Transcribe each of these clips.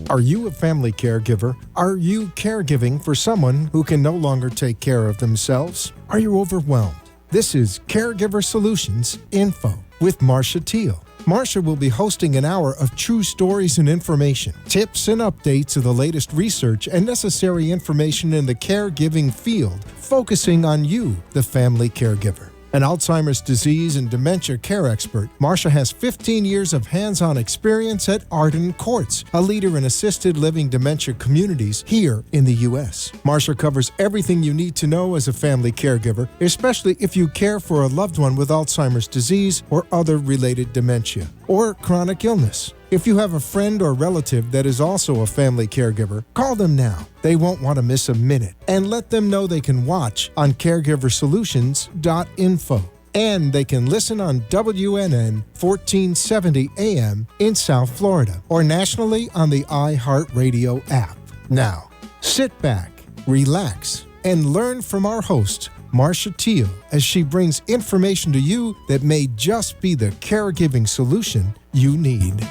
Are you a family caregiver? Are you caregiving for someone who can no longer take care of themselves? Are you overwhelmed? This is Caregiver Solutions Info with Marcia Teele. Marcia will be hosting an hour of true stories and information, tips and updates of the latest research and necessary information in the caregiving field, focusing on you, the family caregiver. An Alzheimer's disease and dementia care expert, Marcia has 15 years of hands-on experience at Arden Courts, a leader in assisted living dementia communities here in the U.S. Marcia covers everything you need to know as a family caregiver, especially if you care for a loved one with Alzheimer's disease or other related dementia or chronic illness. If you have a friend or relative that is also a family caregiver, call them now. They won't want to miss a minute. And let them know they can watch on caregiversolutions.info. And they can listen on WNN 1470 AM in South Florida or nationally on the iHeartRadio app. Now, sit back, relax, and learn from our host, Marcia Teele, as she brings information to you that may just be the caregiving solution you need.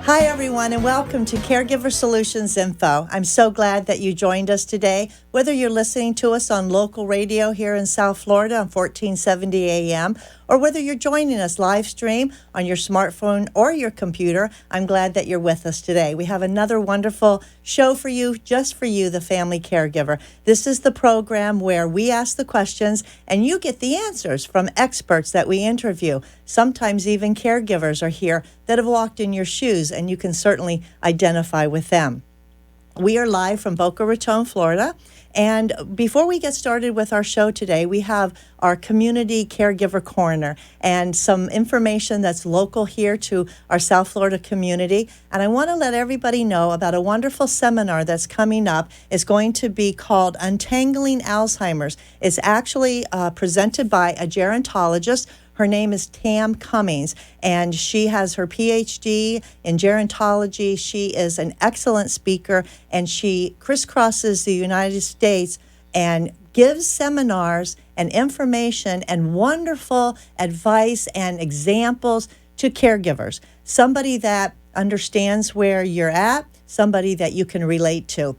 Hi, everyone, and welcome to Caregiver Solutions Info. I'm so glad that you joined us today. Whether you're listening to us on local radio here in South Florida on 1470 AM, or whether you're joining us live stream on your smartphone or your computer, I'm glad that you're with us today. We have another wonderful show for you, just for you, the family caregiver. This is the program where we ask the questions and you get the answers from experts that we interview. Sometimes even caregivers are here that have walked in your shoes, and you can certainly identify with them. We are live from Boca Raton, Florida. And before we get started with our show today, we have our community caregiver corner and some information that's local here to our South Florida community. And I want to let everybody know about a wonderful seminar that's coming up. It's going to be called Untangling Alzheimer's. It's actually presented by a gerontologist. Her name is Tam Cummings, and she has her PhD in gerontology. She is an excellent speaker, and she crisscrosses the United States and gives seminars and information and wonderful advice and examples to caregivers. Somebody that understands where you're at, somebody that you can relate to.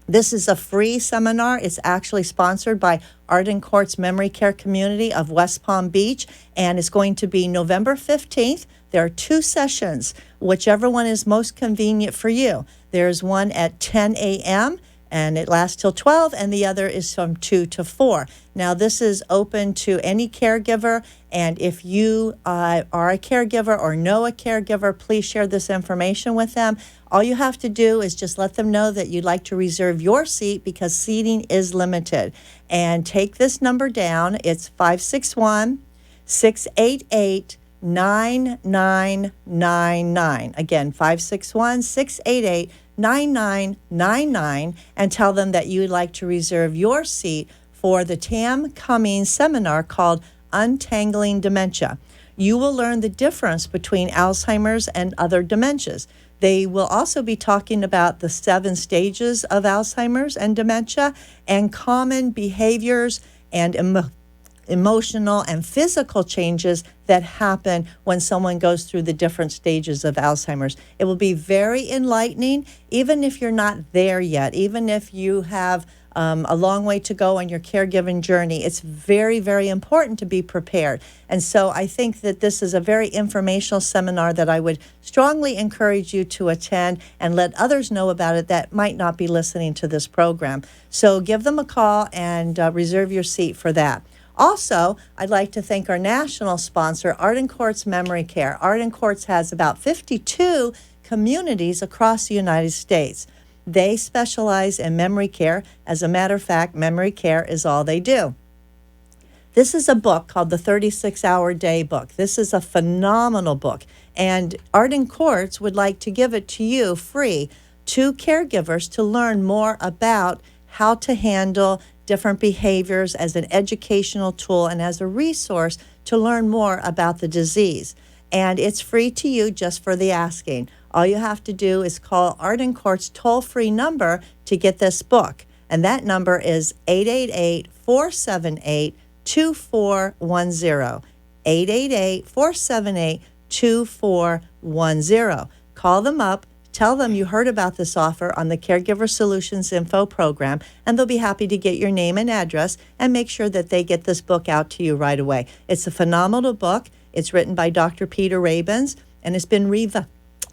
This is a free seminar. It's actually sponsored by Arden Courts Memory Care Community of West Palm Beach, and it's going to be November 15th. There are 2 sessions, whichever one is most convenient for you. There's one at 10 a.m., and it lasts till 12, and the other is from 2 to 4. Now, this is open to any caregiver, and if you are a caregiver or know a caregiver, please share this information with them. All you have to do is just let them know that you'd like to reserve your seat because seating is limited. And take this number down. It's 561-688-9999. Again, 561-688-9999, and tell them that you'd like to reserve your seat for the Tam Cummings seminar called Untangling Dementia. You will learn the difference between Alzheimer's and other dementias. They will also be talking about the 7 stages of Alzheimer's and dementia and common behaviors and emotional and physical changes that happen when someone goes through the different stages of Alzheimer's. It will be very enlightening, even if you're not there yet, even if you have a long way to go on your caregiving journey. It's very, very important to be prepared. And so I think that this is a very informational seminar that I would strongly encourage you to attend and let others know about it that might not be listening to this program. So give them a call and reserve your seat for that. Also, I'd like to thank our national sponsor, Arden Courts Memory Care. Arden Courts has about 52 communities across the United States. They specialize in memory care. As a matter of fact, memory care is all they do. This is a book called the 36-Hour Day book. This is a phenomenal book, and Arden Courts would like to give it to you free to caregivers to learn more about how to handle different behaviors as an educational tool and as a resource to learn more about the disease. And it's free to you just for the asking. All you have to do is call Arden Courts toll-free number to get this book. And that number is 888-478-2410. 888-478-2410. call them up, tell them you heard about this offer on the Caregiver Solutions Info program, and they'll be happy to get your name and address and make sure that they get this book out to you right away. It's a phenomenal book. It's written by Dr. Peter Rabens, and it's been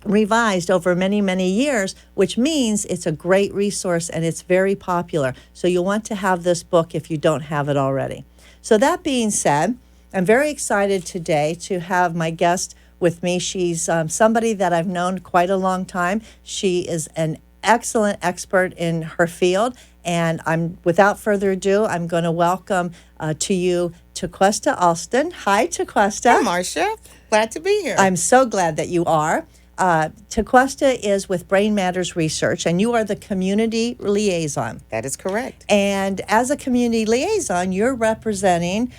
revised over many, many years, which means it's a great resource and it's very popular. So you'll want to have this book if you don't have it already. So that being said, I'm very excited today to have my guest with me. She's somebody that I've known quite a long time. She is an excellent expert in her field. And without further ado, I'm going to welcome to you Tequesta Alston. Hi, Tequesta. Hi, Marcia. Glad to be here. I'm so glad that you are. Tequesta is with Brain Matters Research, and you are the community liaison. That is correct. And as a community liaison, you're representing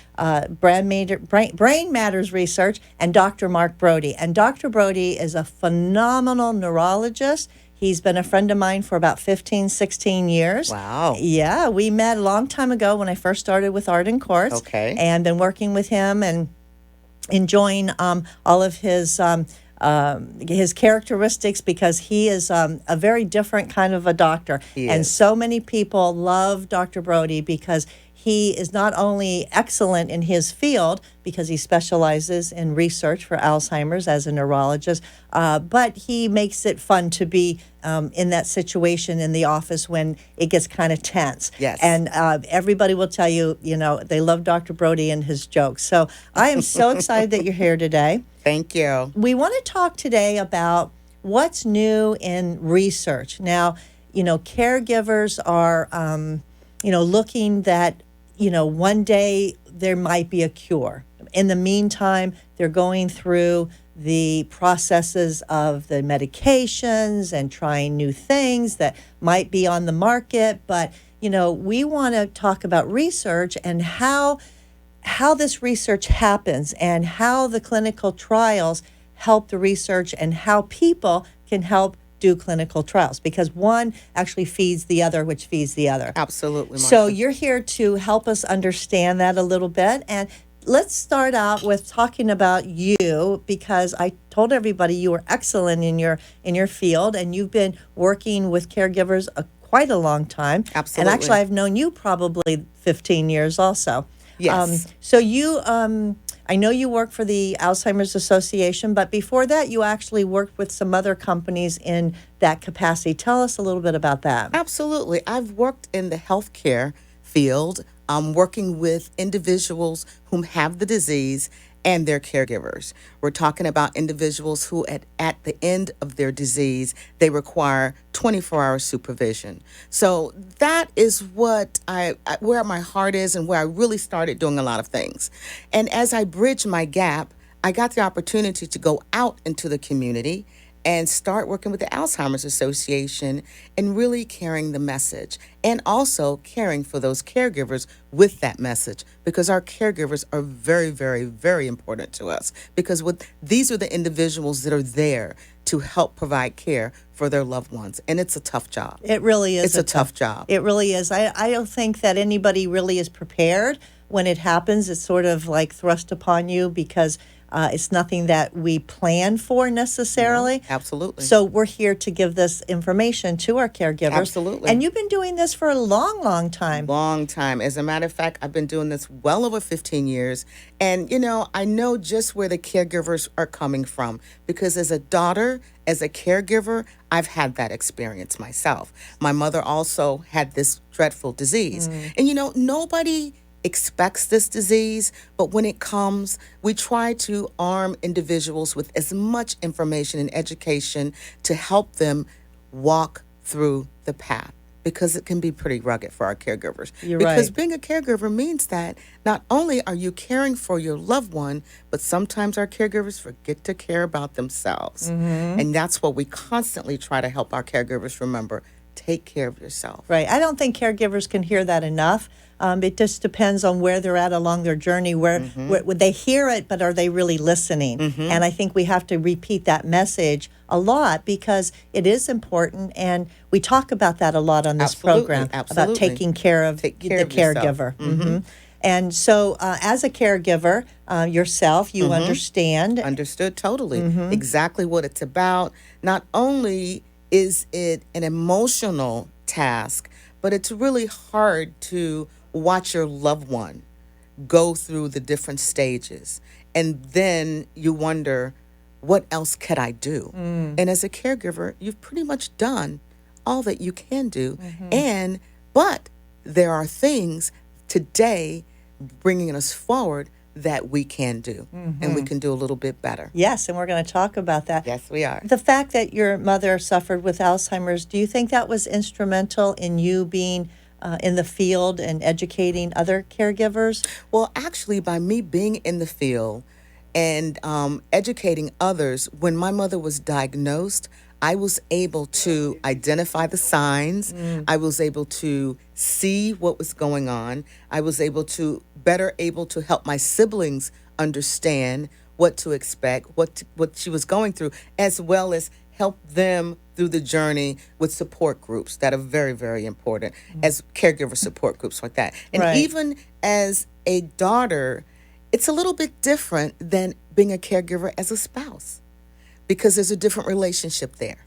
Brain Matters Research and Dr. Mark Brody. And Dr. Brody is a phenomenal neurologist. He's been a friend of mine for about 15, 16 years. Wow. Yeah, we met a long time ago when I first started with Arden Courts. Okay. And been working with him and enjoying all of his characteristics, because he is a very different kind of a doctor. And so many people love Dr. Brody because he is not only excellent in his field, because he specializes in research for Alzheimer's as a neurologist, but he makes it fun to be in that situation in the office when it gets kind of tense. Yes. And everybody will tell you, they love Dr. Brody and his jokes. So I am so excited that you're here today. Thank you. We want to talk today about what's new in research. Now, caregivers are, looking that, one day there might be a cure. In the meantime, they're going through the processes of the medications and trying new things that might be on the market. But, we want to talk about research and how this research happens and how the clinical trials help the research and how people can help do clinical trials, because one actually feeds the other, which feeds the other. Absolutely, Marcia. So you're here to help us understand that a little bit. And let's start out with talking about you, because I told everybody you were excellent in your field, and you've been working with caregivers quite a long time. Absolutely. And actually, I've known you probably 15 years also. Yes. So you, I know you work for the Alzheimer's Association, but before that, you actually worked with some other companies in that capacity. Tell us a little bit about that. Absolutely. I've worked in the healthcare field, working with individuals who have the disease and their caregivers. We're talking about individuals who at the end of their disease, they require 24-hour supervision. So that is what where my heart is and where I really started doing a lot of things. And as I bridged my gap, I got the opportunity to go out into the community and start working with the Alzheimer's Association and really carrying the message, and also caring for those caregivers with that message, because our caregivers are very, very, very important to us, because these are the individuals that are there to help provide care for their loved ones. And it's a tough job. It really is. It's a tough job. It really is. I don't think that anybody really is prepared when it happens. It's sort of like thrust upon you, because it's nothing that we plan for necessarily. No, absolutely. So we're here to give this information to our caregivers. Absolutely. And you've been doing this for a long, long time. Long time. As a matter of fact, I've been doing this well over 15 years. And, I know just where the caregivers are coming from, because as a daughter, as a caregiver, I've had that experience myself. My mother also had this dreadful disease. And, nobody expects this disease, but when it comes, we try to arm individuals with as much information and education to help them walk through the path, because it can be pretty rugged for our caregivers. Because being a caregiver means that not only are you caring for your loved one, but sometimes our caregivers forget to care about themselves. And that's what we constantly try to help our caregivers remember. Take care of yourself. Right. I don't think caregivers can hear that enough. It just depends on where they're at along their journey, where they hear it, but are they really listening? And I think we have to repeat that message a lot, because it is important, and we talk about that a lot on this program, about taking care of the caregiver. And so, as a caregiver yourself, you understand. Understood totally. Exactly what it's about. Not only is it an emotional task, but it's really hard to watch your loved one go through the different stages. And then you wonder, what else could I do? And as a caregiver, you've pretty much done all that you can do. But there are things today bringing us forward that we can do, and we can do a little bit better. Yes, and we're going to talk about that. Yes, we are. The fact that your mother suffered with Alzheimer's, do you think that was instrumental in you being in the field and educating other caregivers? Well, actually, by me being in the field and educating others, when my mother was diagnosed, I was able to identify the signs. I was able to see what was going on. I was better able to help my siblings understand what to expect, what she was going through, as well as help them through the journey with support groups that are very, very important, as caregiver support groups like that. And Right. even as a daughter, it's a little bit different than being a caregiver as a spouse, because there's a different relationship there.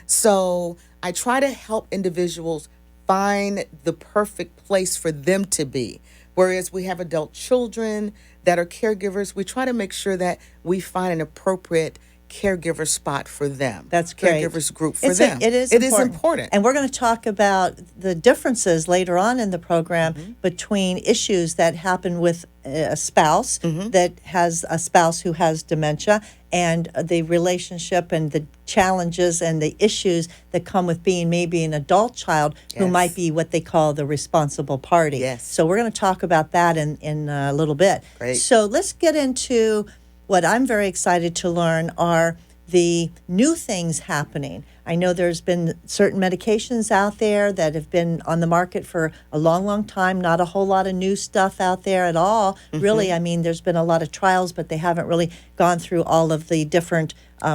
So I try to help individuals find the perfect place for them to be. Whereas we have adult children that are caregivers, we try to make sure that we find an appropriate caregiver spot for them. That's great. Caregivers group for It them. is It is important. And we're going to talk about the differences later on in the program between issues that happen with a spouse that has a spouse who has dementia, and the relationship and the challenges and the issues that come with being maybe an adult child who Yes. might be what they call the responsible party. Yes. So we're going to talk about that in a little bit. Great. So let's get into what I'm very excited to learn are the new things happening. I know there's been certain medications out there that have been on the market for a long, long time. Not a whole lot of new stuff out there at all. Really, I mean, there's been a lot of trials, but they haven't really gone through all of the different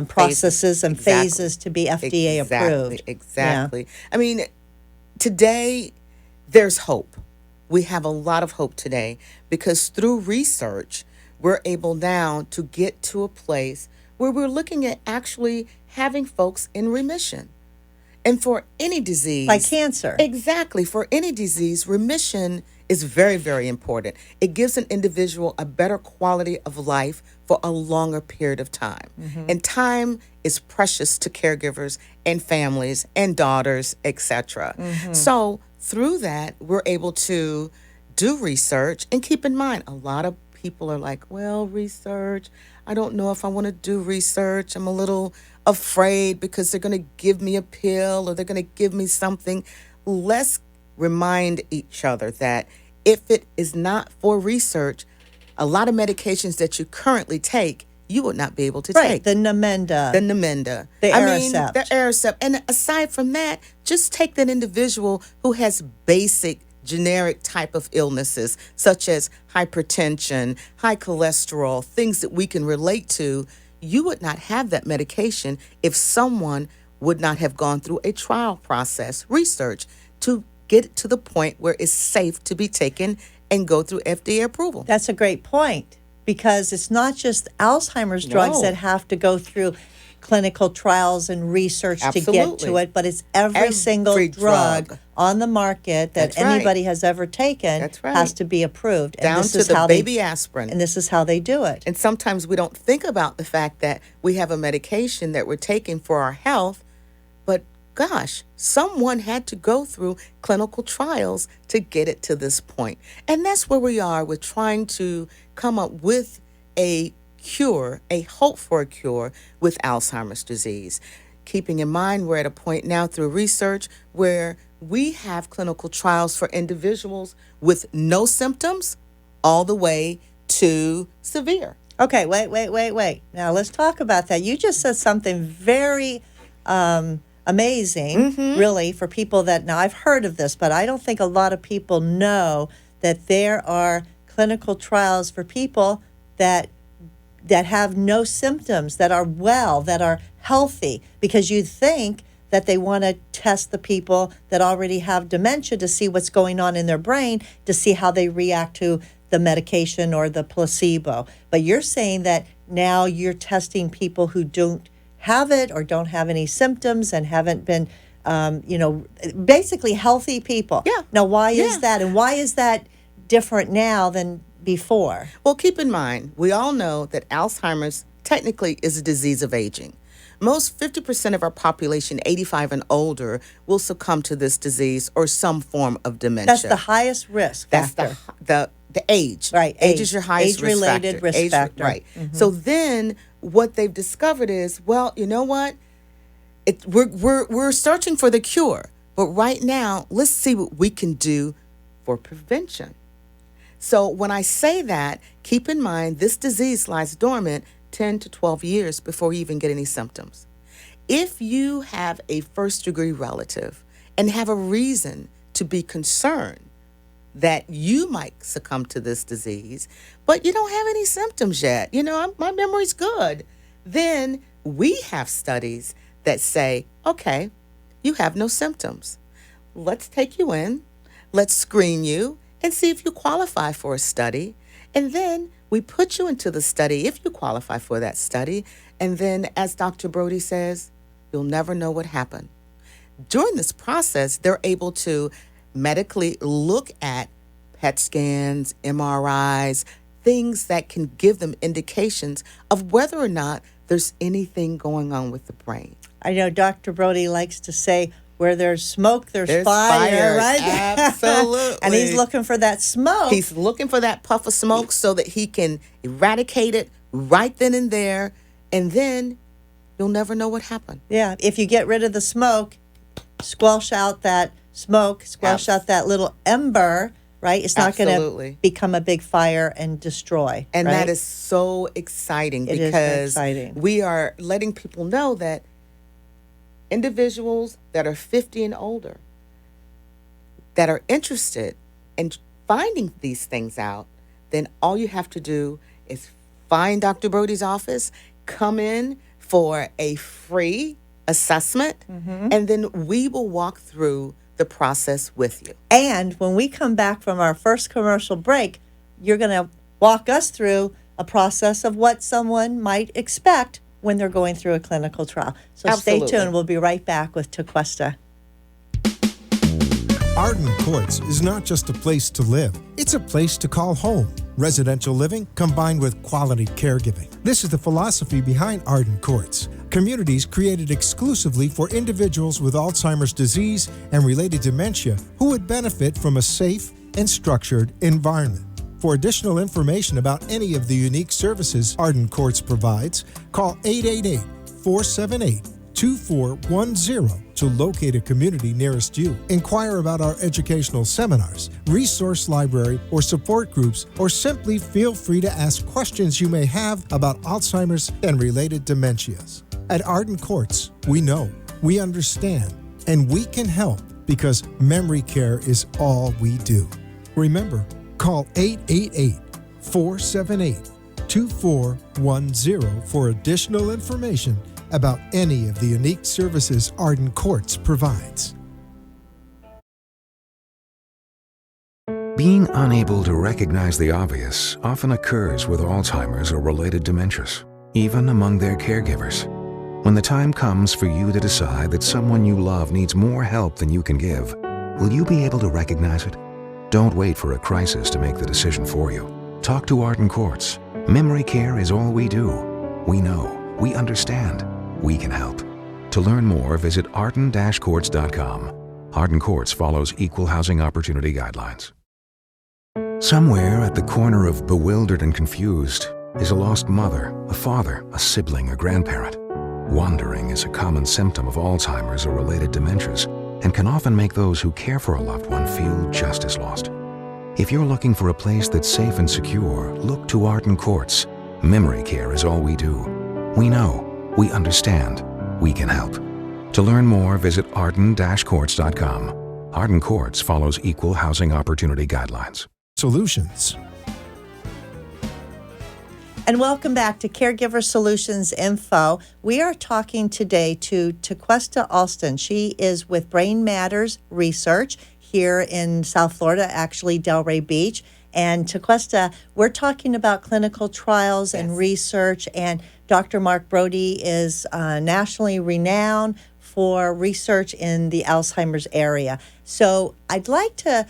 processes and Exactly. phases to be FDA approved. Exactly. I mean, today there's hope. We have a lot of hope today because through research, we're able now to get to a place where we're looking at actually having folks in remission. And for any disease, Like cancer. Exactly. For any disease, remission is very, very important. It gives an individual a better quality of life for a longer period of time. And time is precious to caregivers and families and daughters, etc. So through that, we're able to do research. And keep in mind, a lot of people are like, well, research, I don't know if I want to do research. I'm a little afraid because they're going to give me a pill or they're going to give me something. Let's remind each other that if it is not for research, a lot of medications that you currently take, you would not be able to Right, take. the Namenda. The Namenda. The Aricept. Aricept. The Aricept. And aside from that, just take that individual who has basic generic type of illnesses, such as hypertension, high cholesterol, things that we can relate to. You would not have that medication if someone would not have gone through a trial process, research, to get it to the point where it's safe to be taken and go through FDA approval. That's a great point, because it's not just Alzheimer's drugs No. that have to go through clinical trials and research to get to Absolutely. it, but it's every single drug. drug on the market that That's right. anybody has ever taken That's right. has to be approved. And Down this to is the how baby aspirin. And this is how they do it. And sometimes we don't think about the fact that we have a medication that we're taking for our health, but gosh, someone had to go through clinical trials to get it to this point. And that's where we are with trying to come up with a cure, a hope for a cure with Alzheimer's disease. Keeping in mind, we're at a point now through research where we have clinical trials for individuals with no symptoms all the way to severe. Okay, wait. Now let's talk about that. You just said something very amazing, really, for people that, now I've heard of this, but I don't think a lot of people know that there are clinical trials for people that have no symptoms, that are well, that are healthy, because you think that they want to test the people that already have dementia to see what's going on in their brain, to see how they react to the medication or the placebo. But you're saying that now you're testing people who don't have it or don't have any symptoms and haven't been, basically healthy people. Yeah. Now, why Yeah. is that? And why is that different now than before? Well, keep in mind, we all know that Alzheimer's technically is a disease of aging. Most 50% of our population, 85 and older, will succumb to this disease or some form of dementia. That's the highest risk That's factor. the age. Right, Age is your highest age-related risk factor. Right. So then what they've discovered is, well, you know what? We're searching for the cure. But right now, let's see what we can do for prevention. So when I say that, keep in mind this disease lies dormant 10 to 12 years before you even get any symptoms. If you have a first-degree relative and have a reason to be concerned that you might succumb to this disease, but you don't have any symptoms yet, my memory's good, then we have studies that say, okay, you have no symptoms. Let's take you in, let's screen you, and see if you qualify for a study. And then we put you into the study if you qualify for that study. And then, as Dr. Brody says, you'll never know what happened. During this process, they're able to medically look at PET scans, MRIs, things that can give them indications of whether or not there's anything going on with the brain. I know Dr. Brody likes to say, where there's smoke, there's fire, right? Absolutely. And he's looking for that smoke. He's looking for that puff of smoke so that he can eradicate it right then and there, and then you'll never know what happened. Yeah, if you get rid of the smoke, squelch out that smoke, squelch out that little ember, right? It's not going to become a big fire and destroy. And right? that is so exciting It is because exciting. We are letting people know that individuals that are 50 and older that are interested in finding these things out, then all you have to do is find Dr. Brody's office, come in for a free assessment, and then we will walk through the process with you. And when we come back from our first commercial break, you're going to walk us through a process of what someone might expect when they're going through a clinical trial. So Absolutely. Stay tuned. We'll be right back with Tequesta. Arden Courts is not just a place to live, it's a place to call home. Residential living combined with quality caregiving. This is the philosophy behind Arden Courts. Communities created exclusively for individuals with Alzheimer's disease and related dementia who would benefit from a safe and structured environment. For additional information about any of the unique services Arden Courts provides, call 888-478-2410 to locate a community nearest you. Inquire about our educational seminars, resource library, or support groups, or simply feel free to ask questions you may have about Alzheimer's and related dementias. At Arden Courts, we know, we understand, and we can help because memory care is all we do. Remember, call 888-478-2410 for additional information about any of the unique services Arden Courts provides. Being unable to recognize the obvious often occurs with Alzheimer's or related dementias, even among their caregivers. When the time comes for you to decide that someone you love needs more help than you can give, will you be able to recognize it? Don't wait for a crisis to make the decision for you. Talk to Arden Courts. Memory care is all we do. We know, we understand, we can help. To learn more, visit arden-courts.com. Arden Courts follows equal housing opportunity guidelines. Somewhere at the corner of bewildered and confused is a lost mother, a father, a sibling, a grandparent. Wandering is a common symptom of Alzheimer's or related dementias and can often make those who care for a loved one feel just as lost. If you're looking for a place that's safe and secure, look to Arden Courts. Memory care is all we do. We know, we understand, we can help. To learn more, visit arden-courts.com. Arden Courts follows equal housing opportunity guidelines. Solutions. And welcome back to Caregiver Solutions Info. We are talking today to Tequesta Alston. She is with Brain Matters Research here in South Florida, actually Delray Beach. And Tequesta, we're talking about clinical trials and research, and Dr. Mark Brody is nationally renowned for research in the Alzheimer's area. So I'd like to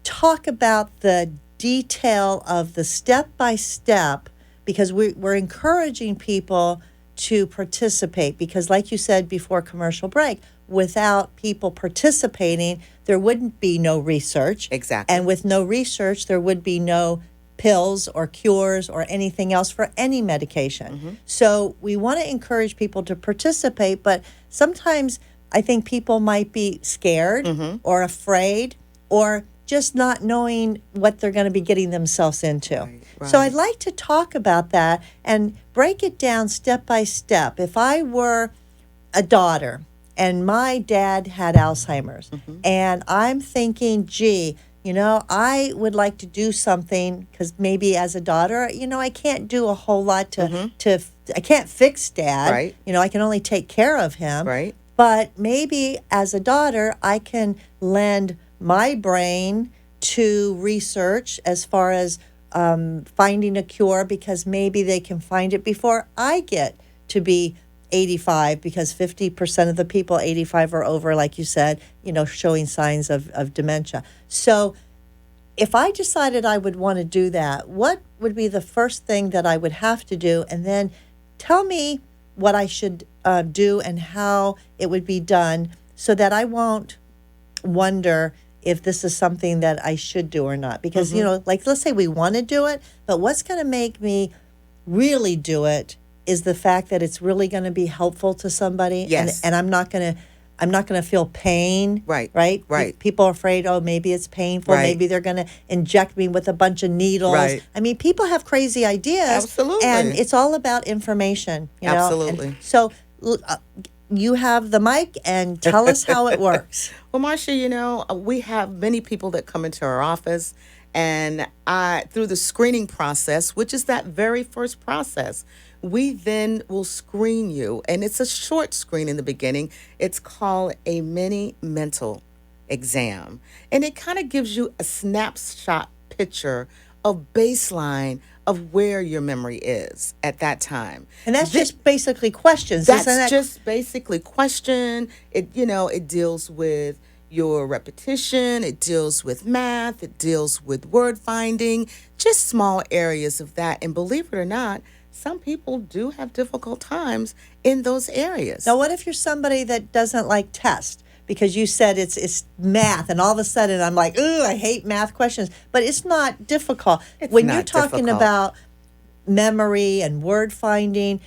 talk about the detail of the step-by-step, because we're encouraging people to participate, because like you said before commercial break, without people participating, there wouldn't be no research. Exactly. And with no research, there would be no pills or cures or anything else for any medication. So we want to encourage people to participate, but sometimes I think people might be scared or afraid or just not knowing what they're going to be getting themselves into. So I'd like to talk about that and break it down step by step. If I were a daughter and my dad had Alzheimer's, and I'm thinking, gee, I would like to do something, because maybe as a daughter, I can't do a whole lot to I can't fix dad. Right. I can only take care of him. Right. But maybe as a daughter, I can lend my brain to research as far as finding a cure, because maybe they can find it before I get to be 85, because 50% of the people 85 or over, like you said, showing signs of dementia. So if I decided I would want to do that, what would be the first thing that I would have to do? And then tell me what I should do and how it would be done, so that I won't wonder if this is something that I should do or not. Because, like, let's say we want to do it, but what's going to make me really do it is the fact that it's really going to be helpful to somebody. Yes. And I'm not going to feel pain. Right. People are afraid, maybe it's painful. Right. Maybe they're going to inject me with a bunch of needles. Right. I mean, people have crazy ideas. Absolutely. And it's all about information. Absolutely. And so you have the mic, and tell us how it works. Well, Marcia, we have many people that come into our office, and through the screening process, which is that very first process, we then will screen you. And it's a short screen in the beginning. It's called a mini mental exam. And it kind of gives you a snapshot picture of baseline of where your memory is at that time. And that's just basically questions. That's just basically question. It deals with your repetition. It deals with math. It deals with word finding, just small areas of that. And believe it or not, some people do have difficult times in those areas. Now, what if you're somebody that doesn't like tests? Because you said it's math, and all of a sudden I'm like, ooh, I hate math questions. But it's not difficult. When you're talking about memory and word finding,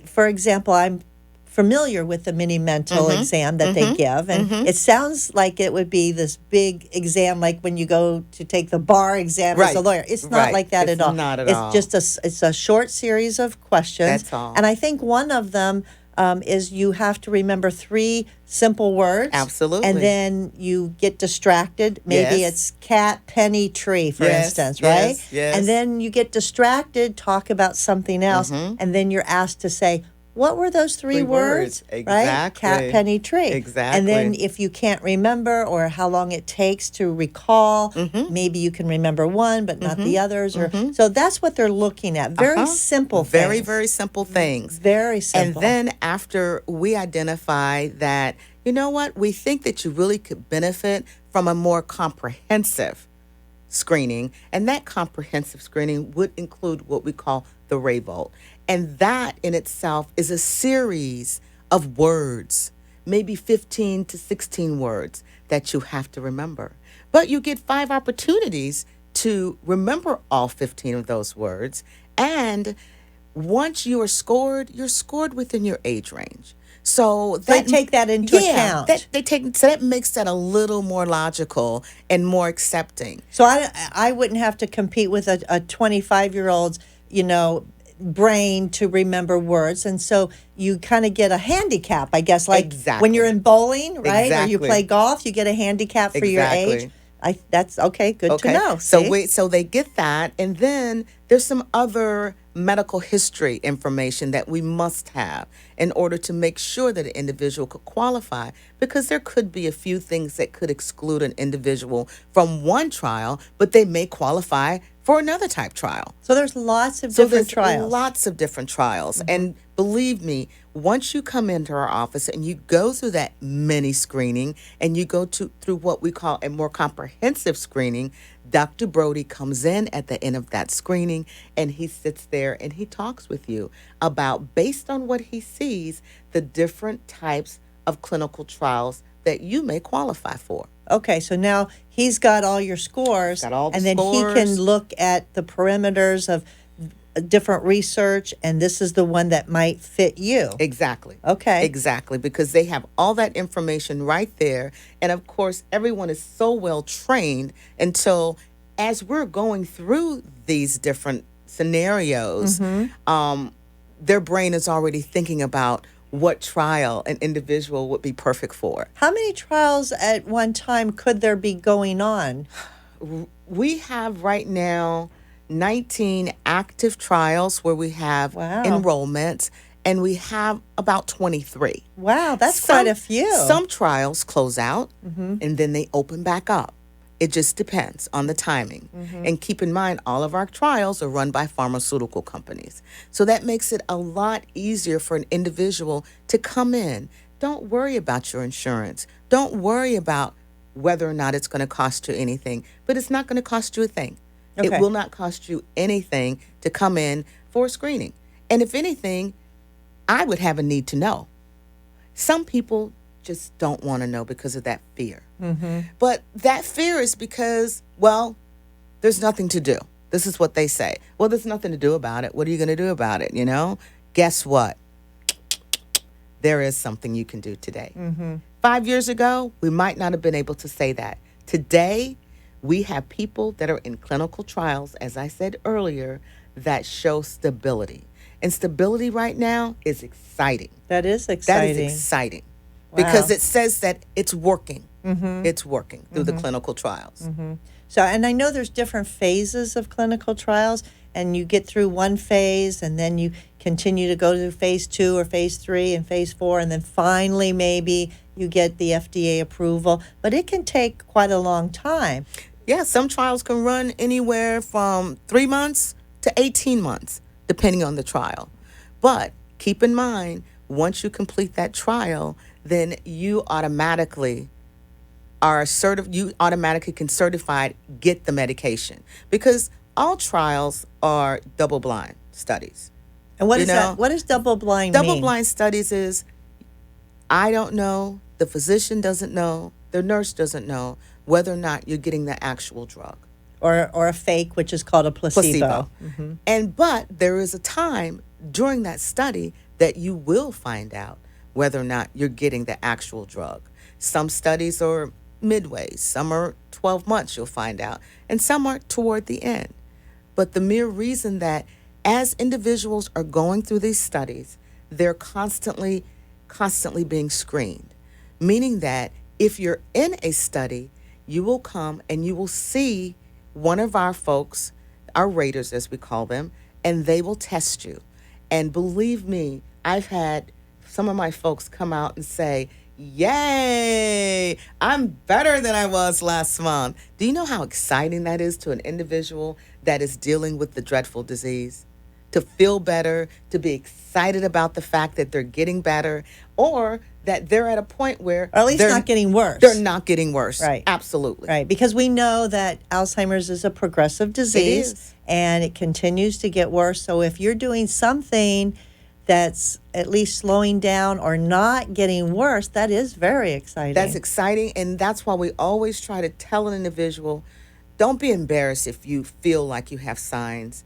for example, I'm familiar with the mini mental exam that they give, and it sounds like it would be this big exam, like when you go to take the bar exam as a lawyer. It's not like that at all. Not at all. It's just it's a short series of questions. That's all. And I think one of them is you have to remember 3 simple words. Absolutely. And then you get distracted. Maybe it's cat, penny, tree, for instance, right? Yes. And then you get distracted, talk about something else, and then you're asked to say, what were those 3 words? Exactly. Right? Cat, penny, tree. Exactly. And then if you can't remember, or how long it takes to recall, maybe you can remember one but not the others. So that's what they're looking at. Very simple things. Very, very simple things. Very simple. And then after we identify that, we think that you really could benefit from a more comprehensive screening, and that comprehensive screening would include what we call the RAVOLT. And that in itself is a series of words, maybe 15 to 16 words that you have to remember. But you get 5 opportunities to remember all 15 of those words. And once you're scored within your age range. So they take that into account. So that makes that a little more logical and more accepting. So I wouldn't have to compete with a 25-year-old's, brain to remember words. And so you kind of get a handicap, I guess, like when you're in bowling, right? Exactly. Or you play golf, you get a handicap for your age. That's okay. Good to know. So they get that, and then there's some other medical history information that we must have in order to make sure that an individual could qualify, because there could be a few things that could exclude an individual from one trial, but they may qualify for another type trial. So there's lots of So different there's trials. lots of different trials. And believe me, once you come into our office and you go through that mini screening and you go through what we call a more comprehensive screening, Dr. Brody comes in at the end of that screening and he sits there and he talks with you about, based on what he sees, the different types of clinical trials that you may qualify for. Okay, so now he's got all your scores, Got all the and then scores. he can look at the perimeters of different research, and this is the one that might fit you. Exactly. Okay. Exactly, because they have all that information right there. And of course, everyone is so well trained until, as we're going through these different scenarios, their brain is already thinking about what trial an individual would be perfect for. How many trials at one time could there be going on? We have right now 19 active trials where we have Wow. enrollments, and we have about 23. Wow, that's quite a few. Some trials close out and then they open back up. It just depends on the timing. And keep in mind, all of our trials are run by pharmaceutical companies. So that makes it a lot easier for an individual to come in. Don't worry about your insurance. Don't worry about whether or not it's going to cost you anything. But it's not going to cost you a thing. Okay. It will not cost you anything to come in for a screening. And if anything, I would have a need to know. Some people just don't want to know because of that fear. But that fear is because, well, there's nothing to do. This is what they say. Well, there's nothing to do about it. What are you going to do about it, you know? Guess what? There is something you can do today. 5 years ago, we might not have been able to say that. Today, we have people that are in clinical trials, as I said earlier, that show stability. And stability right now is exciting. That is exciting. That is exciting. Wow. Because it says that it's working. It's working through the clinical trials. So, and I know there's different phases of clinical trials, and you get through one phase, and then you continue to go to phase 2 or phase 3 and phase 4, and then finally maybe you get the FDA approval. But it can take quite a long time. Yeah, some trials can run anywhere from 3 months to 18 months, depending on the trial. But keep in mind, once you complete that trial, then you automatically can certified get the medication, because all trials are double-blind studies. And what You is know, that? What does double-blind mean? Double-blind studies is, I don't know, the physician doesn't know, the nurse doesn't know whether or not you're getting the actual drug. Or a fake, which is called a placebo. But there is a time during that study that you will find out whether or not you're getting the actual drug. Some studies are midway, some are 12 months, you'll find out, and some are toward the end. But the mere reason that as individuals are going through these studies, they're constantly being screened, meaning that if you're in a study, you will come and you will see one of our folks, our raters as we call them, and they will test you. And believe me, I've had some of my folks come out and say, yay, I'm better than I was last month. Do you know how exciting that is to an individual that is dealing with the dreadful disease? To feel better, to be excited about the fact that they're getting better, or that they're at a point where... Or at least not getting worse. They're not getting worse. Right. Absolutely. Right, because we know that Alzheimer's is a progressive disease. It is. And it continues to get worse. So if you're doing something that's at least slowing down or not getting worse, that is very exciting. That's exciting, and that's why we always try to tell an individual, don't be embarrassed if you feel like you have signs.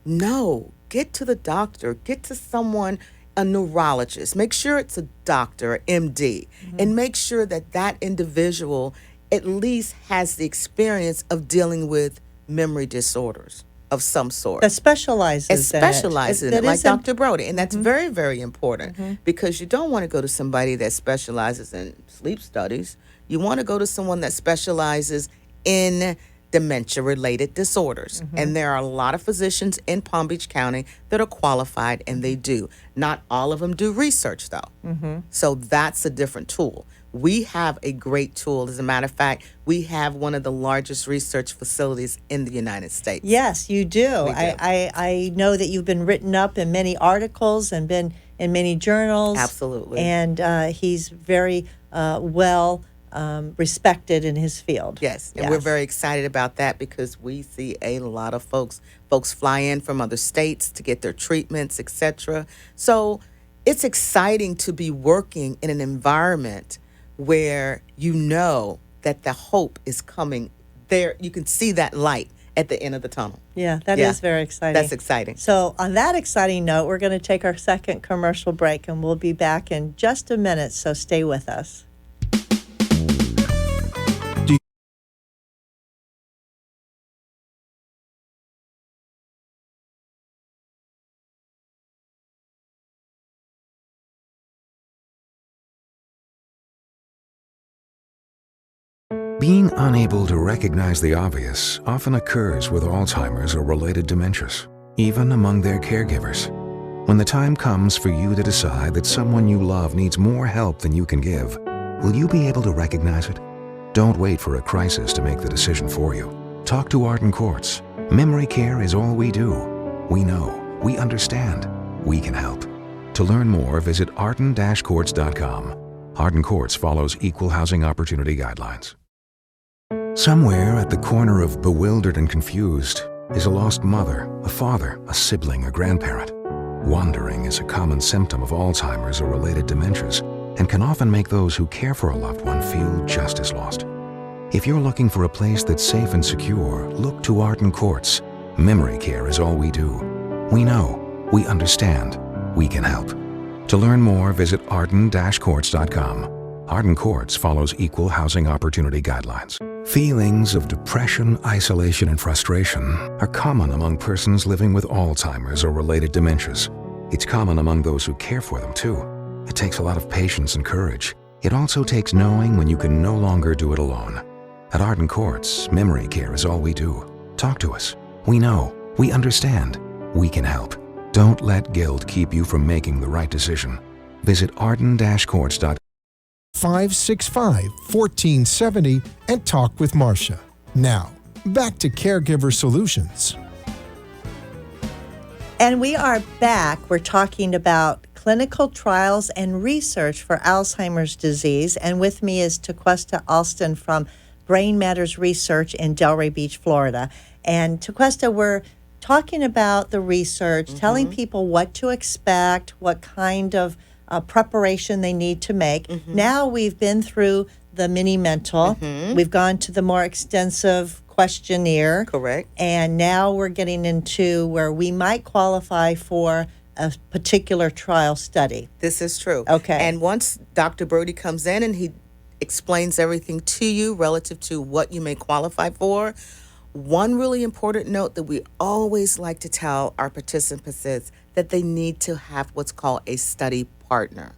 No, get to the doctor, get to someone, a neurologist. Make sure it's a doctor, MD, and make sure that that individual at least has the experience of dealing with memory disorders of some sort. That specializes in it. Like Dr. Brody. And that's very, very important, because you don't want to go to somebody that specializes in sleep studies. You want to go to someone that specializes in dementia-related disorders. And there are a lot of physicians in Palm Beach County that are qualified, and they do. Not all of them do research, though. So that's a different tool. We have a great tool. As a matter of fact, we have one of the largest research facilities in the United States. Yes, you do. We do. I know that you've been written up in many articles and been in many journals. Absolutely. And he's very well respected in his field. Yes, and we're very excited about that because we see a lot of folks fly in from other states to get their treatments, etc. So it's exciting to be working in an environment where you know that the hope is coming there. You can see that light at the end of the tunnel. Yeah, that is very exciting. That's exciting. So on that exciting note, we're going to take our second commercial break, and we'll be back in just a minute, so stay with us. Being unable to recognize the obvious often occurs with Alzheimer's or related dementias, even among their caregivers. When the time comes for you to decide that someone you love needs more help than you can give, will you be able to recognize it? Don't wait for a crisis to make the decision for you. Talk to Arden Courts. Memory care is all we do. We know, we understand, we can help. To learn more, visit arden-courts.com. Arden Courts follows equal housing opportunity guidelines. Somewhere at the corner of bewildered and confused is a lost mother, a father, a sibling, a grandparent. Wandering is a common symptom of Alzheimer's or related dementias and can often make those who care for a loved one feel just as lost. If you're looking for a place that's safe and secure, look to Arden Courts. Memory care is all we do. We know, we understand, we can help. To learn more, visit arden-courts.com. Arden Courts follows equal housing opportunity guidelines. Feelings of depression, isolation, and frustration are common among persons living with Alzheimer's or related dementias. It's common among those who care for them, too. It takes a lot of patience and courage. It also takes knowing when you can no longer do it alone. At Arden Courts, memory care is all we do. Talk to us. We know, we understand, we can help. Don't let guilt keep you from making the right decision. Visit arden-courts.com. 565-1470 and talk with Marcia. Now, back to Caregiver Solutions. And we are back. We're talking about clinical trials and research for Alzheimer's disease. And with me is Tequesta Alston from Brain Matters Research in Delray Beach, Florida. And Tequesta, we're talking about the research, telling people what to expect, what kind of preparation they need to make. Now we've been through the mini mental. We've gone to the more extensive questionnaire. Correct. And now we're getting into where we might qualify for a particular trial study. This is true. Okay. And once Dr. Brody comes in and he explains everything to you relative to what you may qualify for, one really important note that we always like to tell our participants is that they need to have what's called a study partner.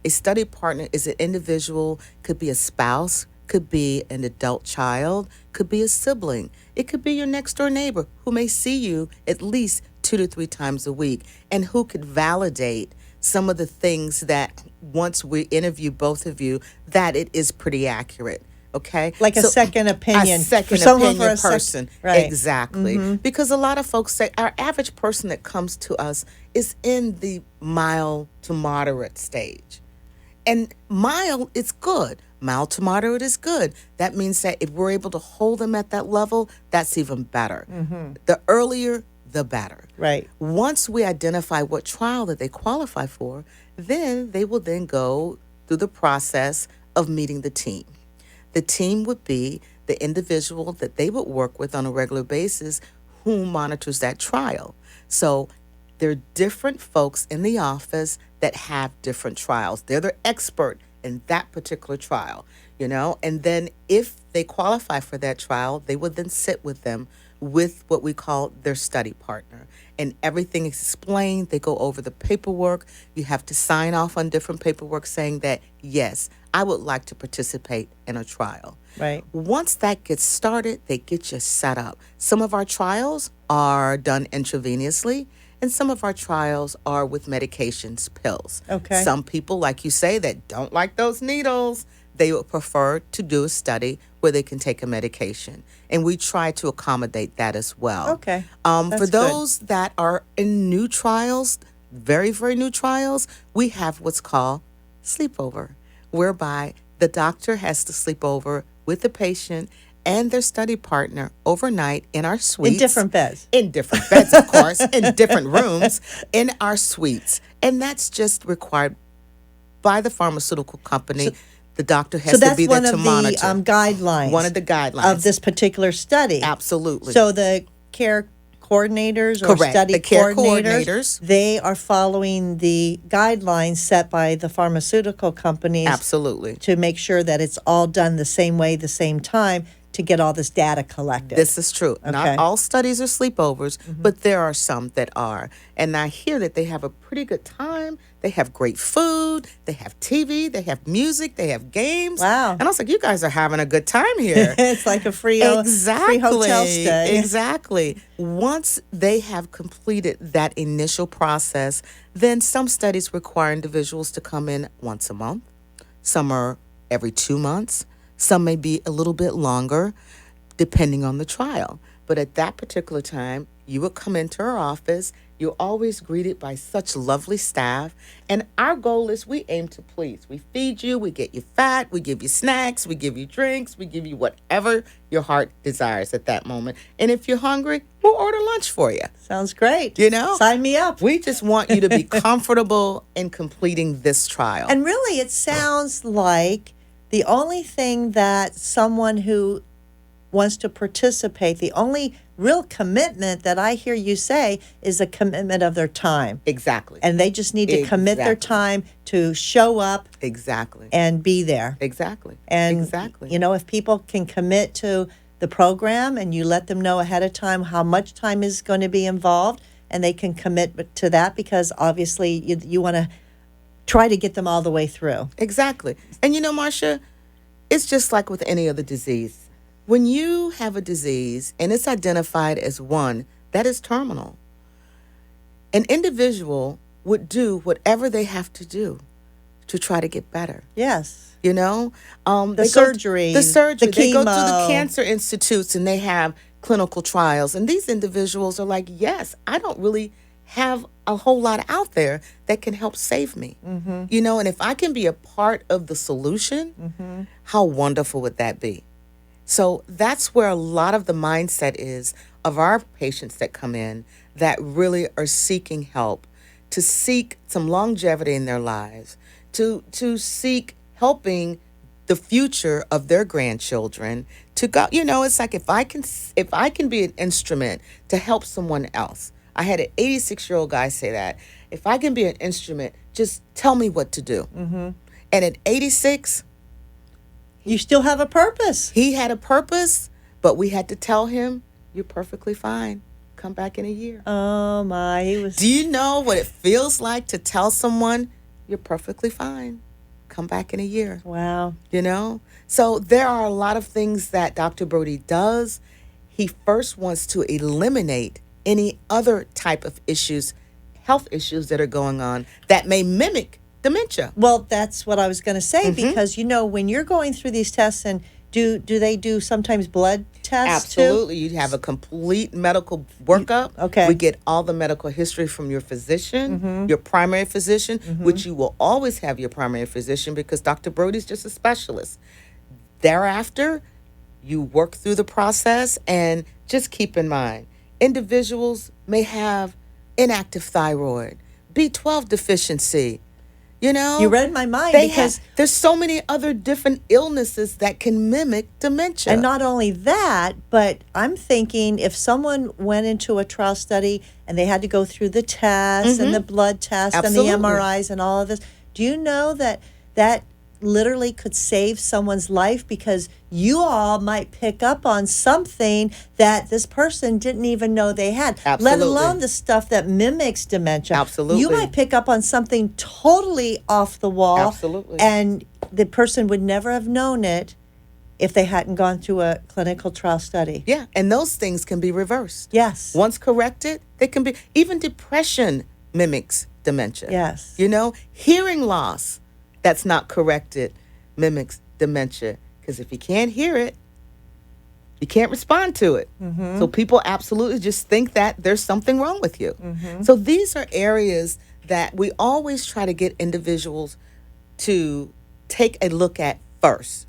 A study partner is an individual, could be a spouse, could be an adult child, could be a sibling. It could be your next door neighbor who may see you at least 2 to 3 times a week and who could validate some of the things that once we interview both of you, that it is pretty accurate. Okay, Like a second opinion. A second For someone opinion for a person, right. exactly. Because a lot of folks say our average person that comes to us is in the mild to moderate stage, and mild is good. Mild to moderate is good. That means that if we're able to hold them at that level, that's even better. The earlier, the better. Right. Once we identify what trial that they qualify for, then they will then go through the process of meeting the team. The team would be the individual that they would work with on a regular basis who monitors that trial. So there are different folks in the office that have different trials. They're the expert in that particular trial, and then if they qualify for that trial, they would then sit with them with what we call their study partner. And everything is explained. They go over the paperwork. You have to sign off on different paperwork saying that, yes, I would like to participate in a trial. Right. Once that gets started, they get you set up. Some of our trials are done intravenously, and some of our trials are with medications, pills. Okay. Some people, like you say, that don't like those needles, they would prefer to do a study where they can take a medication. And we try to accommodate that as well. Okay. For That's those that are in new trials, very, very new trials, we have what's called sleepover, whereby the doctor has to sleep over with the patient and their study partner overnight in our suites. In different beds. In different beds, of course, in different rooms, in our suites. And that's just required by the pharmaceutical company. The doctor has to be there to monitor. So that's one of the guidelines. One of the guidelines. Of this particular study. Absolutely. So the care coordinators or Correct. study The care coordinators, coordinators. they are following the guidelines set by the pharmaceutical companies. Absolutely. To make sure that it's all done the same way, the same time, to get all this data collected. This is true. Okay. Not all studies are sleepovers, but there are some that are. And I hear that they have a pretty good time. They have great food. They have TV. They have music. They have games. Wow. And I was like, you guys are having a good time here. It's like a free hotel stay. Exactly. Once they have completed that initial process, then some studies require individuals to come in once a month. Some are every 2 months. Some may be a little bit longer, depending on the trial. But at that particular time, you would come into our office. You're always greeted by such lovely staff. And our goal is we aim to please. We feed you, we get you fat, we give you snacks, we give you drinks, we give you whatever your heart desires at that moment. And if you're hungry, we'll order lunch for you. Sounds great. You know? Sign me up. We just want you to be comfortable in completing this trial. And really, it sounds like the only thing that someone who wants to participate, the only real commitment that I hear you say is a commitment of their time. Exactly. And they just need to commit their time to show up Exactly. and be there. Exactly. And, exactly. you know, if people can commit to the program and you let them know ahead of time how much time is going to be involved, and they can commit to that, because obviously you want to try to get them all the way through. Exactly. And you know, Marcia, it's just like with any other disease. When you have a disease and it's identified as one that is terminal, an individual would do whatever they have to do to try to get better. Yes. You know, The surgery, they go to the chemo. cancer institutes and they have clinical trials. And these individuals are like, yes, I don't really have a whole lot out there that can help save me. Mm-hmm. You know, and if I can be a part of the solution, how wonderful would that be? So that's where a lot of the mindset is of our patients that come in that really are seeking help, to seek some longevity in their lives, to seek helping the future of their grandchildren, to go, you know, it's like if I can be an instrument to help someone else. I had an 86-year-old guy say that. If I can be an instrument, just tell me what to do. And at 86, You still have a purpose. he had a purpose, but we had to tell him, you're perfectly fine. Come back in a year. Oh, my. He was. Do you know what it feels like to tell someone, you're perfectly fine? Come back in a year. Wow. You know? So there are a lot of things that Dr. Brody does. He first wants to eliminate any other type of issues, health issues that are going on that may mimic dementia. Well, that's what I was going to say, because, you know, when you're going through these tests, and do they do sometimes blood tests too? Absolutely. You have a complete medical workup. Okay. We get all the medical history from your physician, your primary physician, which you will always have your primary physician because Dr. Brody's just a specialist. Thereafter, you work through the process, and just keep in mind, individuals may have inactive thyroid, B12 deficiency. You know, You read my mind, because there's so many other different illnesses that can mimic dementia. and not only that, but I'm thinking if someone went into a trial study and they had to go through the tests and the blood tests Absolutely. and the MRIs and all of this, do you know that literally could save someone's life, because you all might pick up on something that this person didn't even know they had, let Absolutely. alone the stuff that mimics dementia. Absolutely. You might pick up on something totally off the wall. Absolutely. And the person would never have known it if they hadn't gone through a clinical trial study. Yeah, and those things can be reversed. Yes. Once corrected, they can be, even depression mimics dementia. Yes. You know, hearing loss that's not corrected mimics dementia, because if you can't hear it, you can't respond to it. So people absolutely just think that there's something wrong with you. So these are areas that we always try to get individuals to take a look at first.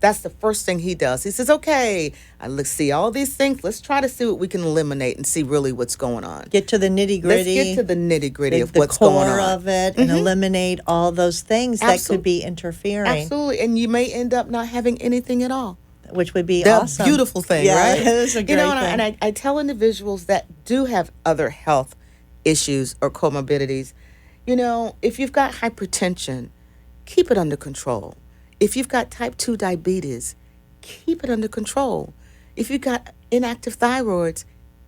That's the first thing he does. He says, okay, let's see all these things. Let's try to see what we can eliminate and see really what's going on. Get to the nitty gritty. Let's get to the nitty gritty of the what's going core on. of it, and eliminate all those things that could be interfering, Absolutely. And you may end up not having anything at all. which would be That's awesome. a beautiful thing, yeah, right? it is a great thing. And I tell individuals that do have other health issues or comorbidities, if you've got hypertension, keep it under control. If you've got type 2 diabetes, keep it under control. If you've got inactive thyroids,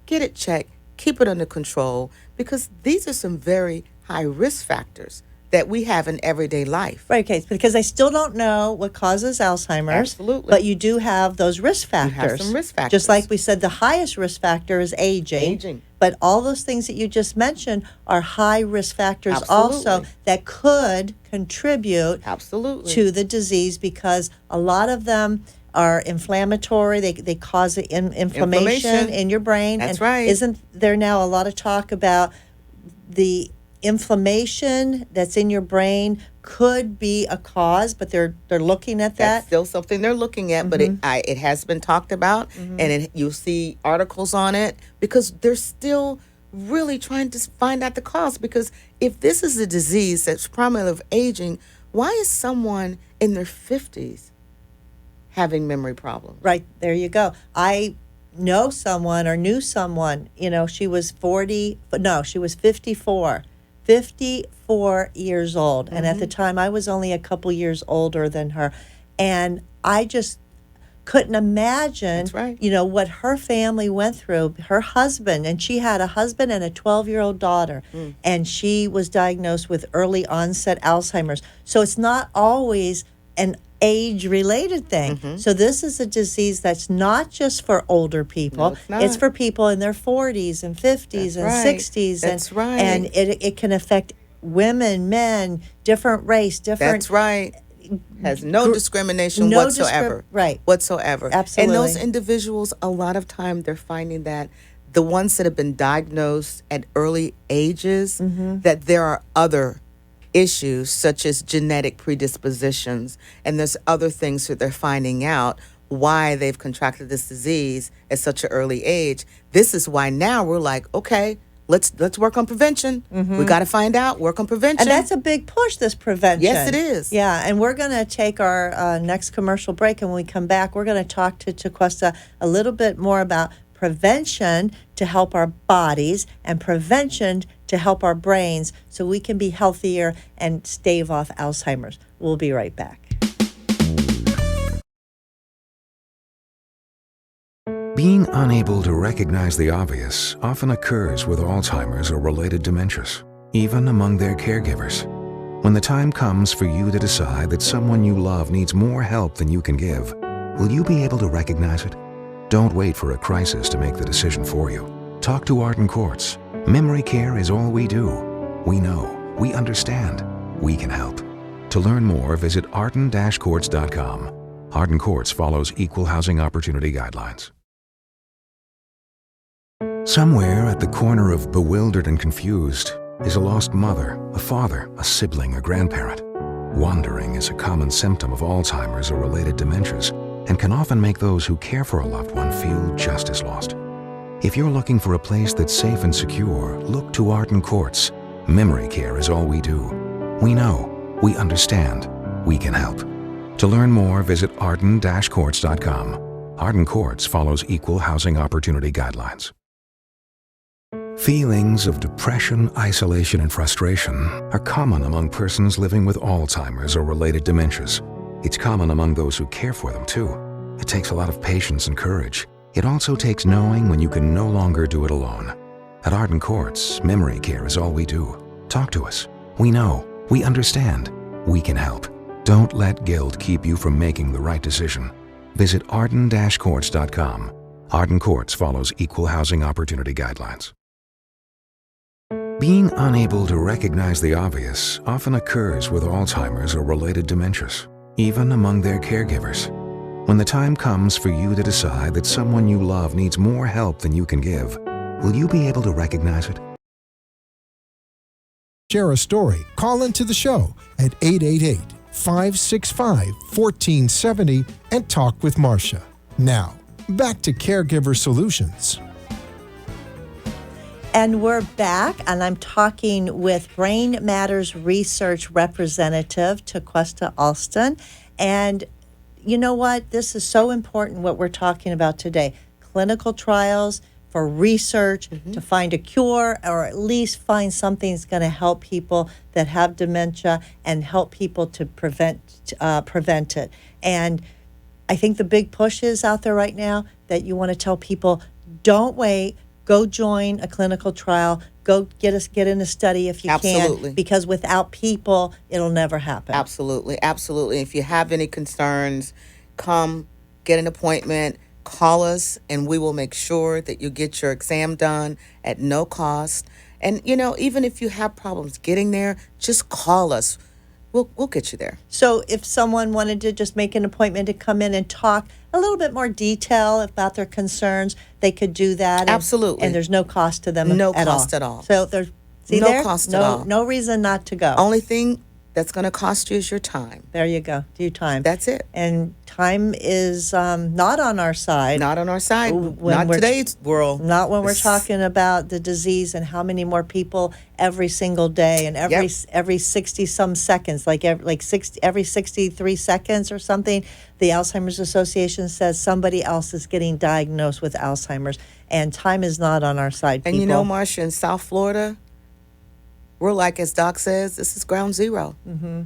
get it checked, keep it under control, because these are some very high risk factors that we have in everyday life. Right, okay, because I still don't know what causes Alzheimer's. Absolutely. But you do have those risk factors. You have some risk factors. Just like we said, the highest risk factor is aging. But all those things that you just mentioned are high risk factors also Absolutely. that could contribute Absolutely. to the disease, because a lot of them are inflammatory. They cause inflammation in your brain. That's and right. Isn't there now a lot of talk about the inflammation that's in your brain could be a cause, but they're looking at that? That's still something they're looking at, but it has been talked about, and you'll see articles on it, because they're still really trying to find out the cause. Because if this is a disease that's primarily of aging, why is someone in their 50s having memory problems? Right, there you go. I know someone or knew someone, she was 54 years old. And at the time, I was only a couple years older than her. And I just couldn't imagine, That's right. What her family went through. Her husband, and she had a husband and a 12-year-old daughter. And she was diagnosed with early onset Alzheimer's. So it's not always an age-related thing. So this is a disease that's not just for older people. No, it's not. It's for people in their 40s and 50s That's and right. 60s. That's right. And it can affect women, men, different race, different... That's right. Has no discrimination whatsoever. Right. Whatsoever. Absolutely. And those individuals, a lot of time, they're finding that the ones that have been diagnosed at early ages, that there are other issues such as genetic predispositions, and there's other things that they're finding out why they've contracted this disease at such an early age. This is why now we're like, okay, let's work on prevention. We got to find out, work on prevention. And that's a big push, this prevention. Yes, it is. Yeah, and we're going to take our next commercial break, and when we come back, we're going to talk to Tequesta a little bit more about prevention to help our bodies and prevention to help our brains so we can be healthier and stave off Alzheimer's. We'll be right back. Being unable to recognize the obvious often occurs with Alzheimer's or related dementias, even among their caregivers. When the time comes for you to decide that someone you love needs more help than you can give, will you be able to recognize it? Don't wait for a crisis to make the decision for you. Talk to Arden Courts. Memory care is all we do. We know, we understand, we can help. To learn more, visit arden-courts.com. Arden Courts follows equal housing opportunity guidelines. Somewhere at the corner of bewildered and confused is a lost mother, a father, a sibling, a grandparent. Wandering is a common symptom of Alzheimer's or related dementias, and can often make those who care for a loved one feel just as lost. If you're looking for a place that's safe and secure, look to Arden Courts. Memory care is all we do. We know, we understand, we can help. To learn more, visit arden-courts.com. Arden Courts follows equal housing opportunity guidelines. Feelings of depression, isolation, and frustration are common among persons living with Alzheimer's or related dementias. It's common among those who care for them, too. It takes a lot of patience and courage. It also takes knowing when you can no longer do it alone. At Arden Courts, memory care is all we do. Talk to us. We know. We understand. We can help. Don't let guilt keep you from making the right decision. Visit arden-courts.com. Arden Courts follows equal housing opportunity guidelines. Being unable to recognize the obvious often occurs with Alzheimer's or related dementias, even among their caregivers. When the time comes for you to decide that someone you love needs more help than you can give, will you be able to recognize it? Share a story. Call into the show at 888-565-1470 and talk with Marcia. Now, back to Caregiver Solutions. And we're back, and I'm talking with Brain Matters Research Representative Tequesta Alston. And you know what? This is so important, what we're talking about today. Clinical trials for research to find a cure, or at least find something that's going to help people that have dementia and help people to prevent it. And I think the big push is out there right now that you want to tell people, don't wait. Go join a clinical trial. Go get in a study if you can, because without people, it'll never happen. Absolutely. If you have any concerns, come get an appointment, call us, and we will make sure that you get your exam done at no cost. And, even if you have problems getting there, just call us. We'll get you there. So if someone wanted to just make an appointment to come in and talk a little bit more detail about their concerns, they could do that. Absolutely. And there's no cost to them at all. So there's cost at all. No reason not to go. Only thing that's going to cost you is your time. There you go. Your time. That's it. And time is not on our side. Not on our side. Not today's world. Not when we're talking about the disease and how many more people every single day and every 60-some seconds, every 63 seconds or something, the Alzheimer's Association says somebody else is getting diagnosed with Alzheimer's, and time is not on our side, people. And Marcia, in South Florida, we're like, as Doc says, this is ground zero. Mm-hmm.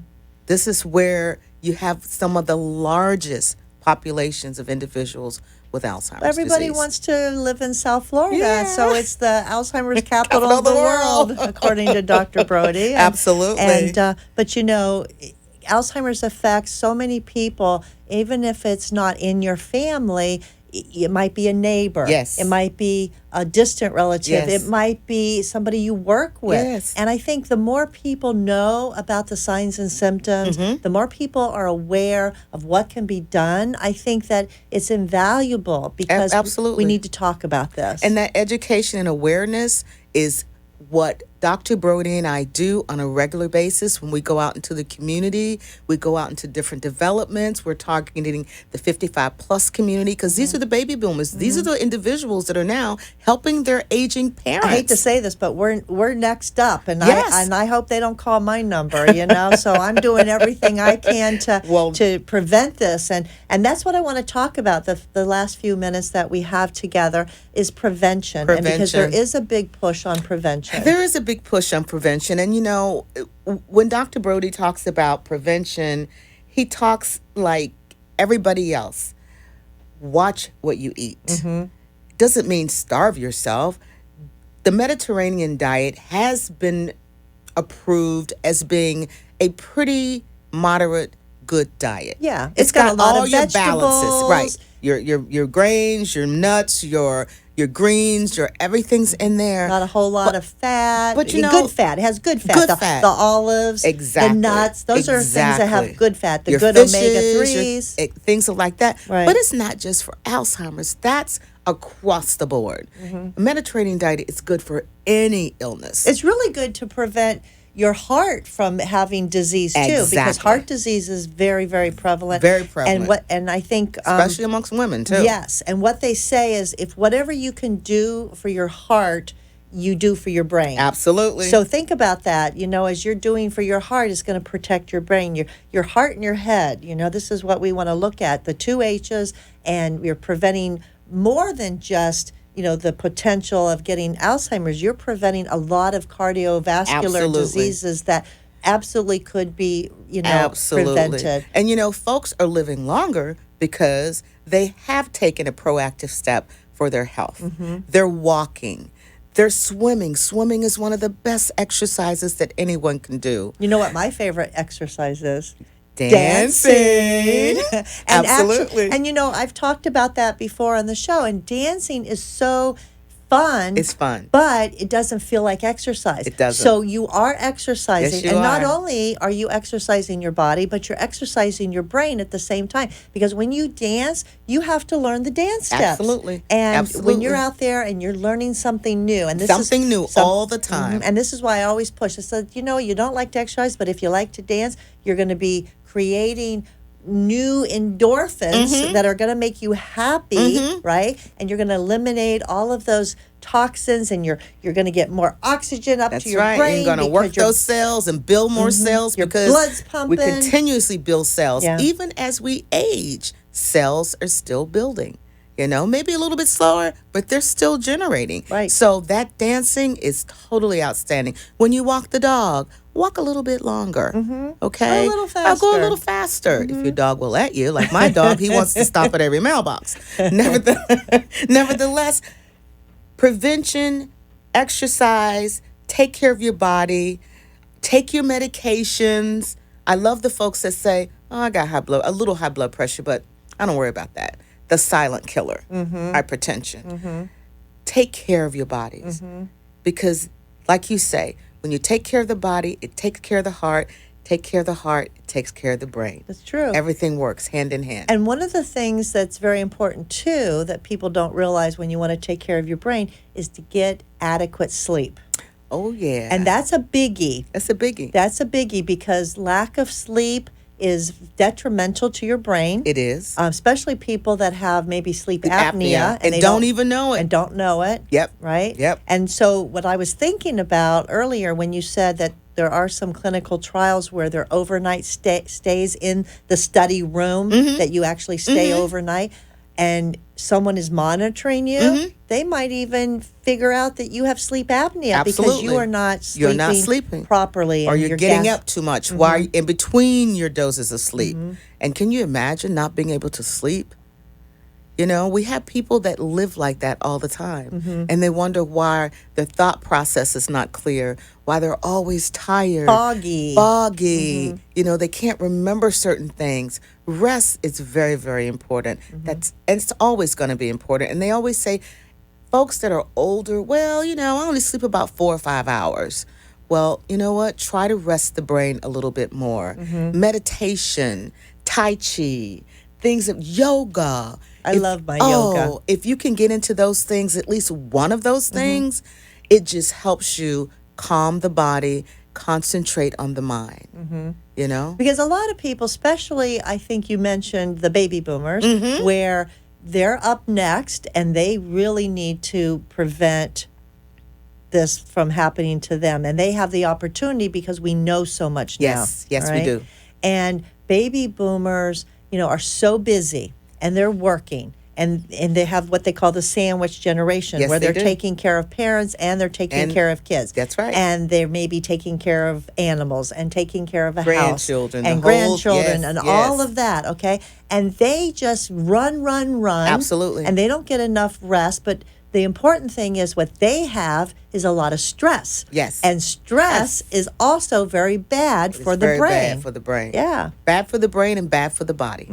This is where you have some of the largest populations of individuals with Alzheimer's Everybody disease. wants to live in South Florida, Yeah. so it's the Alzheimer's capital of the world, according to Dr. Brody. Absolutely. And but Alzheimer's affects so many people, even if it's not in your family. It might be a neighbor. Yes. It might be a distant relative. Yes. It might be somebody you work with. Yes. And I think the more people know about the signs and symptoms, the more people are aware of what can be done. I think that it's invaluable because Absolutely. we need to talk about this. And that education and awareness is what Dr. Brody and I do on a regular basis when we go out into the community. We go out into different developments. We're targeting the 55-plus community because these are the baby boomers. These are the individuals that are now helping their aging parents. I hate to say this, but we're next up, and Yes. I hope they don't call my number. So I'm doing everything I can to prevent this, and that's what I want to talk about. The last few minutes that we have together is prevention, and because there is a big push on prevention. There is a big push on prevention. And, when Dr. Brody talks about prevention, he talks like everybody else. Watch what you eat. Doesn't mean starve yourself. The Mediterranean diet has been approved as being a pretty moderate, good diet. Yeah, It's got a lot all of your vegetables. balances, right? Your grains, your nuts, your greens, your everything's in there. Not a whole lot of fat, but good fat. It has good fat. Good the, fat. the olives, Exactly. the nuts. Those are things that have good fat. The Your good fishes, omega-3s. Things like that. Right. But it's not just for Alzheimer's. That's across the board. Mediterranean diet is good for any illness. It's really good to prevent your heart from having disease too, because Exactly. heart disease is very, very prevalent. Very prevalent. And I think Especially amongst women, too. Yes, and what they say is if whatever you can do for your heart, you do for your brain. Absolutely. So think about that. As you're doing for your heart, it's going to protect your brain, your heart and your head. This is what we want to look at, the two H's, and we're preventing more than just the potential of getting Alzheimer's, you're preventing a lot of cardiovascular Absolutely. diseases that absolutely could be, Absolutely. prevented. And folks are living longer because they have taken a proactive step for their health. They're walking. They're swimming. Swimming is one of the best exercises that anyone can do. You know what my favorite exercise is? Dancing. And Absolutely. I've talked about that before on the show, and dancing is so fun. It's fun. But it doesn't feel like exercise. It doesn't. So you are exercising. Yes, you and not are. only are you exercising your body, but you're exercising your brain at the same time. Because when you dance, you have to learn the dance steps. Absolutely. And Absolutely. when you're out there and you're learning something new, and this Something is new all the time. And this is why I always push. I said, you don't like to exercise, but if you like to dance, you're going to be creating new endorphins that are going to make you happy, right? And you're going to eliminate all of those toxins, and you're going to get more oxygen up That's to your right. brain. You're going to work those cells and build more cells Your because blood's we pumping. continuously build cells. Yeah. Even as we age, cells are still building. Maybe a little bit slower, but they're still generating. Right. So that dancing is totally outstanding. When you walk the dog, walk a little bit longer. Okay? Go a little Go a faster. little faster. If your dog will let you. Like my dog, he wants to stop at every mailbox. Nevertheless, prevention, exercise, take care of your body, take your medications. I love the folks that say, "Oh, I got a little high blood pressure, but I don't worry about that." The silent killer, hypertension. Take care of your bodies because, like you say, when you take care of the body, it takes care of the heart. Take care of the heart, it takes care of the brain. That's true. Everything works hand in hand. And one of the things that's very important, too, that people don't realize when you want to take care of your brain is to get adequate sleep. Oh, yeah. And that's a biggie. That's a biggie. That's a biggie because lack of sleep is detrimental to your brain. It is. Especially people that have maybe sleep apnea. And they don't even know it. And don't know it. Yep. Right? Yep. And so what I was thinking about earlier when you said that there are some clinical trials where there are overnight stays in the study room, that you actually stay overnight, and someone is monitoring you, they might even figure out that you have sleep apnea because Absolutely. you are not You're not sleeping properly. or and you're getting up too much while in between your doses of sleep. And can you imagine not being able to sleep? We have people that live like that all the time, and they wonder why their thought process is not clear, why they're always tired, Foggy. They can't remember certain things. Rest is very, very important. And it's always going to be important. And they always say, folks that are older, well, I only sleep about 4 or 5 hours. Well, you know what? Try to rest the brain a little bit more. Meditation, Tai Chi, things of yoga. I love my yoga. If you can get into those things, at least one of those things, it just helps you calm the body, concentrate on the mind, Because a lot of people, especially I think you mentioned the baby boomers, where they're up next and they really need to prevent this from happening to them. And they have the opportunity because we know so much now. Yes, we do. And baby boomers, are so busy and they're working. And they have what they call the sandwich generation, Yes, where they they're do. taking care of parents and they're taking care of kids. That's right. And they're maybe taking care of animals and taking care of a house. Grandchildren, And the whole- grandchildren yes, and yes. all of that, okay? And they just run. Absolutely. And they don't get enough rest. But the important thing is what they have is a lot of stress. Yes. And stress is also very bad for the very brain. bad for the brain. Yeah. Bad for the brain and bad for the body.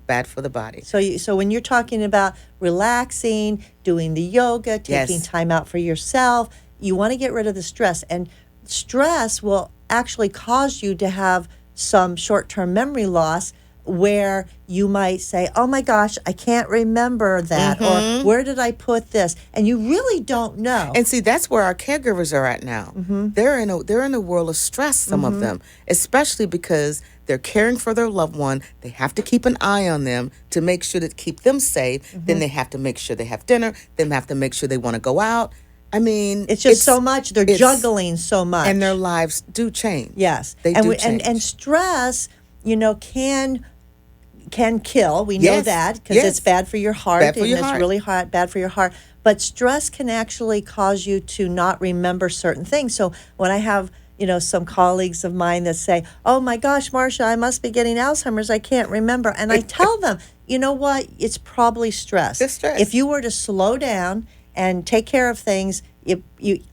Bad for the body. So when you're talking about relaxing, doing the yoga, taking Yes. time out for yourself, you want to get rid of the stress. And stress will actually cause you to have some short-term memory loss where you might say, oh my gosh, I can't remember that, or where did I put this? And you really don't know. And see, that's where our caregivers are at now. They're in a world of stress, some of them, especially because they're caring for their loved one. They have to keep an eye on them to make sure to keep them safe. Then they have to make sure they have dinner. Then they have to make sure they want to go out. I mean, it's just so much. They're juggling so much. And their lives do change. Yes. They do change. And stress, can kill. We know Yes, that because yes. it's bad for your heart. Bad for and your it's heart. really bad for your heart. But stress can actually cause you to not remember certain things. So when I have some colleagues of mine that say, "Oh my gosh, Marcia, I must be getting Alzheimer's. I can't remember." And I tell them, you know what? It's probably stress. It's stress. If you were to slow down and take care of things,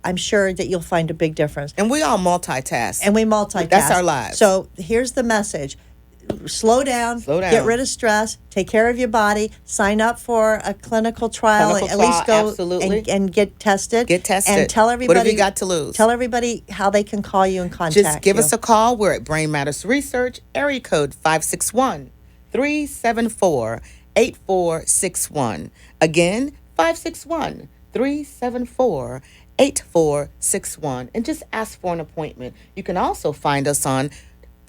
I'm sure that you'll find a big difference. And we all multitask. And we multitask. That's our lives. So here's the message. Slow down, get rid of stress, take care of your body, sign up for a clinical trial, Clinical at least trial, go absolutely. and get tested. Get tested. And tell everybody. What have you got to lose? Tell everybody how they can call you and contact Just give you. us a call. We're at Brain Matters Research, area code 561-374-8461. Again, 561-374-8461. And just ask for an appointment. You can also find us on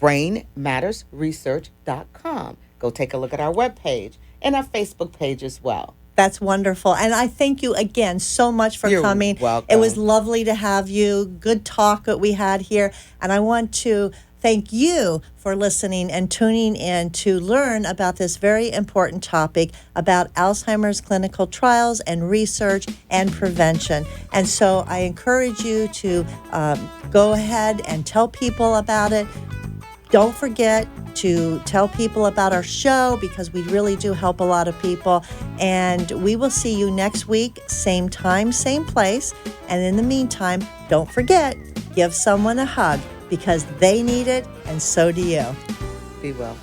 brainmattersresearch.com. Go take a look at our webpage and our Facebook page as well. That's wonderful. And I thank you again so much for You're coming. welcome. It was lovely to have you. Good talk that we had here. And I want to thank you for listening and tuning in to learn about this very important topic about Alzheimer's clinical trials and research and prevention. And so I encourage you to go ahead and tell people about it. Don't forget to tell people about our show because we really do help a lot of people. And we will see you next week, same time, same place. And in the meantime, don't forget, give someone a hug because they need it and so do you. Be well.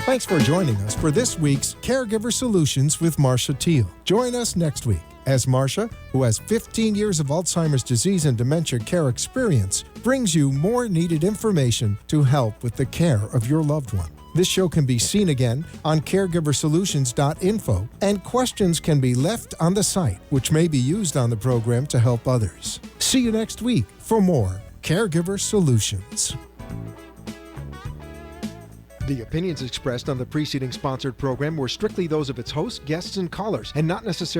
Thanks for joining us for this week's Caregiver Solutions with Marcia Teele. Join us next week as Marcia, who has 15 years of Alzheimer's disease and dementia care experience, brings you more needed information to help with the care of your loved one. This show can be seen again on caregiversolutions.info, and questions can be left on the site, which may be used on the program to help others. See you next week for more Caregiver Solutions. The opinions expressed on the preceding sponsored program were strictly those of its hosts, guests, and callers, and not necessarily